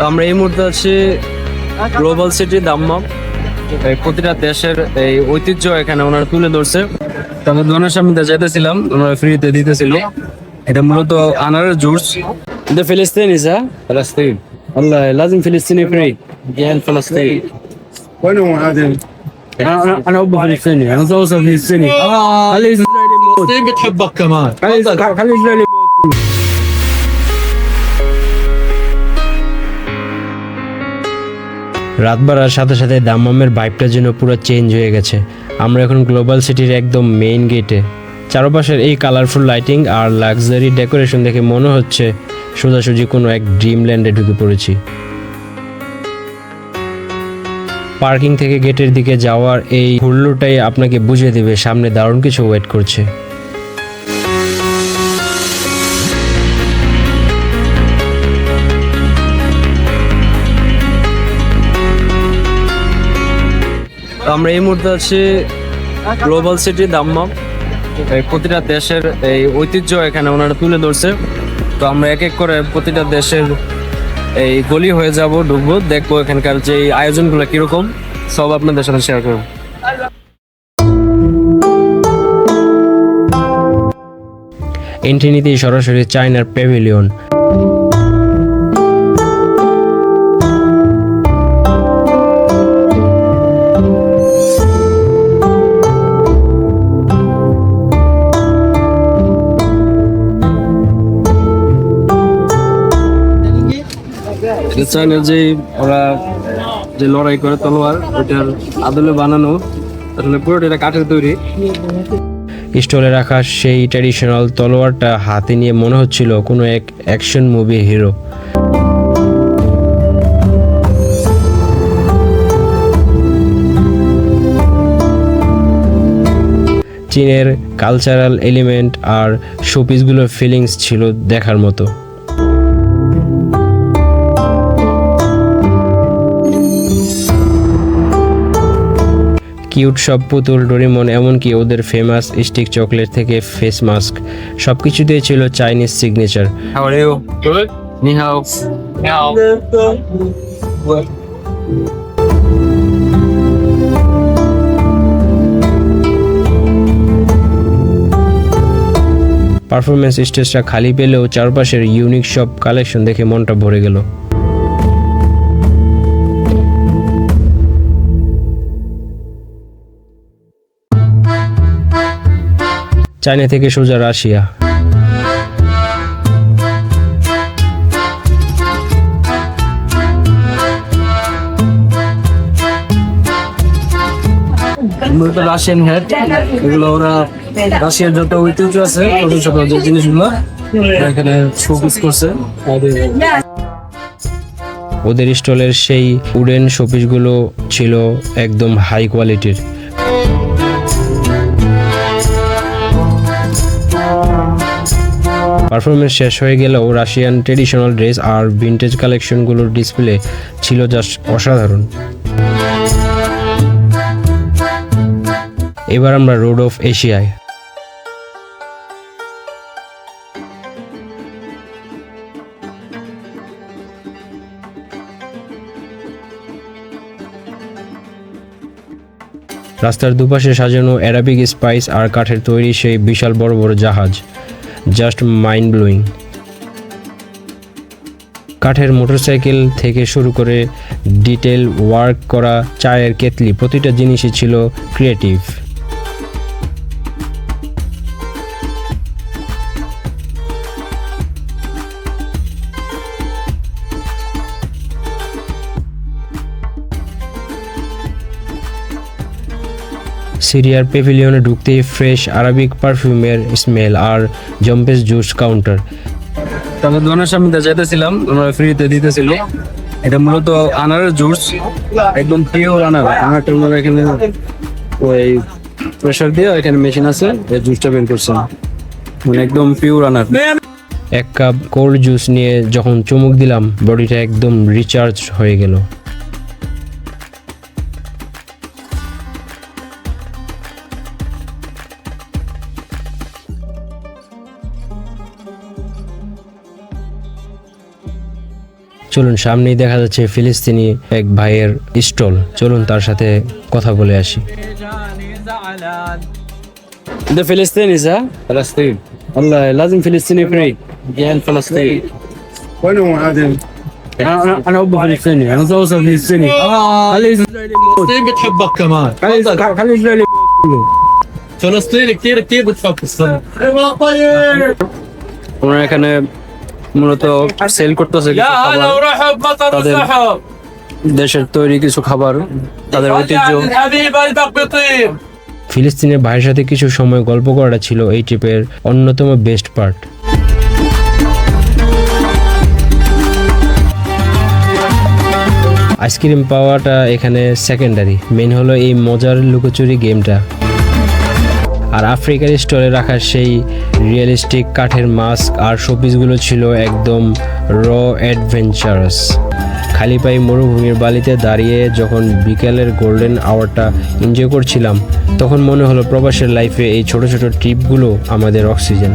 আমরা এই মুহূর্তে আছি গ্লোবাল সিটি দাম্মাম। প্রতিটা দেশের এই ঐতিহ্য এখানে ওনারা তুলে ধরছে। তবে দোকানের সামনে দিয়ে যেতেছিলাম, ওনারা ফ্রিতে দিতেছিল। এটা মূলত আনারের জুস। ده فلسطيني صح؟ فلسطين والله لازم فلسطيني فري جيل فلسطين. وين هو هذا؟ انا ابو فلسطيني، انا اوصل فلسطيني. خلي اسرائيل يموت. فلسطين بتحبك كمان. خلي اسرائيل يموت. রাত বাড়ার সাথে সাথে দাম্মামের ভাইবটা যেন পুরো চেঞ্জ হয়ে গেছে। আমরা এখন গ্লোবাল সিটির একদম মেইন গেটে। চারপাশের এই কালারফুল লাইটিং আর লাক্সারি ডেকোরেশন দেখে মনে হচ্ছে সোজাসুজি কোনো এক ড্রিমল্যান্ডে ঢুকে পড়েছি। পার্কিং থেকে গেটের দিকে যাওয়ার এই হুল্লোটাই আপনাকে বুঝিয়ে দেবে সামনে দারুণ কিছু ওয়েট করছে। আমরা এই মুহূর্তে আছি গ্লোবাল সিটি দাম্মাম। প্রতিটা দেশের এই ঐতিহ্য এখানে ওনারা তুলে ধরছে। তো আমরা এক এক করে প্রতিটা দেশের এই গলি হয়ে যাব, ঢুকবো, দেখবো এখানকার যে আয়োজনগুলো কিরকম, সব আপনাদের সাথে শেয়ার করবো। এন্ট্রি নিতেই সরাসরি চায়নার প্যাভিলিয়ন। চায়নার যে ওরা যে লড়াই করে তলোয়ার, ওইটার আদলে বানানো, আসলে পুরোটা এটা কাঠের তৈরি। স্টলে রাখা সেই ট্র্যাডিশনাল তলোয়ারটা হাতে নিয়ে মনে হচ্ছিল কোনো এক অ্যাকশন মুভি হিরো। চীনের কালচারাল এলিমেন্ট আর শোপিসগুলোর ফিলিংস ছিল দেখার মতো। কিউট সব পুতুল, ডোরেমন, এমনকি ওদের ফেমাস স্টিক চকলেট থেকে ফেস মাস্ক, সব কিছুতেই ছিল Chinese signature. How are you? Good. Ni hao. Ni hao. Performance স্টেজটা খালি পেলেও চারপাশের ইউনিক সব কালেকশন দেখে মনটা ভরে গেল। চায়না থেকে সোজা রাশিয়া। রাশিয়ান হেড, এগুলো ওরা রাশিয়ার যত ঐতিহ্য আছে ওদের সকল যে জিনিসগুলো এখানে শোপিস করছে। ওদের স্টলের সেই উডেন শোপিসগুলো ছিল একদম হাই কোয়ালিটির। পারফরমেন্স শেষ হয়ে গেলেও রাশিয়ান ট্রেডিশনাল ড্রেস আর ভিন্টেজ কালেকশনগুলোর ডিসপ্লে ছিল জাস্ট অসাধারণ। এবার আমরা রোড অফ এশিয়ায়। রাস্তার দুপাশে সাজানো অ্যারাবিক স্পাইস আর কাঠের তৈরি সেই বিশাল বড় বড় জাহাজ, জাস্ট মাইন্ড ব্লোয়িং। কাঠের মোটরসাইকেল থেকে শুরু করে ডিটেল ওয়ার্ক করা চায়ের কেতলি, প্রতিটা জিনিসই ছিল ক্রিয়েটিভ। সিরিয়ার প্যাভিলিয়নে ঢুকতেই ফ্রেশ আরবিক পারফিউমের স্মেল আর জম্পেস জুস কাউন্টার। তবে দোকানের সামনে দিয়ে যেতেছিলাম, ওনারা ফ্রিতে দিতেছিল। এটা মূলত আনারের জুস, একদম পিওর আনারটা ওনারা এখানে ওই প্রেসার দিয়ে এখানে মেশিন আছে, এই জুসটা বের করছে, মানে একদম পিওর আনার। এক কাপ কোল্ড জুস নিয়ে যখন চুমুক দিলাম, বডিটা একদম রিচার্জ হয়ে গেল। চলুন, সামনেই দেখা যাচ্ছে ফিলিস্তিনি এক ভাইয়ের স্টল। চলুন তার সাথে কথা বলে আসি। ده فلسطيني صح؟ فلسطين. والله لازم فلسطيني فري. جيل فلسطين. وين هو عادل؟ انا ابو فلسطيني، انا زوجة فلسطيني. خلي اسرائيلي يموت. فلسطين بتحبك كمان. خلي اسرائيلي يموت. فلسطين كثير كثير بتحب الصين. ওনারা এখানে মূলত সেল করতেছে কিছু খাবার, ورحب مطر তাদের দেশের তৈরি কিছু খাবার, তাদের ঐতিহ্য। حبيب قلبك بيطير. ফিলিস্তিনের ভাইয়ের সাথে কিছু সময় গল্প করাটা ছিল এই ট্রিপের অন্যতম বেস্ট পার্ট। আইসক্রিম পাওয়াটা এখানে সেকেন্ডারি, মেন হলো এই মজার লুকোচুরি গেমটা। আর আফ্রিকার স্টলে রাখা সেই রিয়েলিস্টিক কাঠের মাস্ক আর শোপিসগুলো ছিল একদম র অ্যাডভেঞ্চারাস। খালি পায়ে মরুভূমির বালিতে দাঁড়িয়ে যখন বিকেলের গোল্ডেন আওয়ারটা এনজয় করছিলাম, তখন মনে হলো প্রবাসের লাইফে এই ছোট ছোট ট্রিপগুলো আমাদের অক্সিজেন।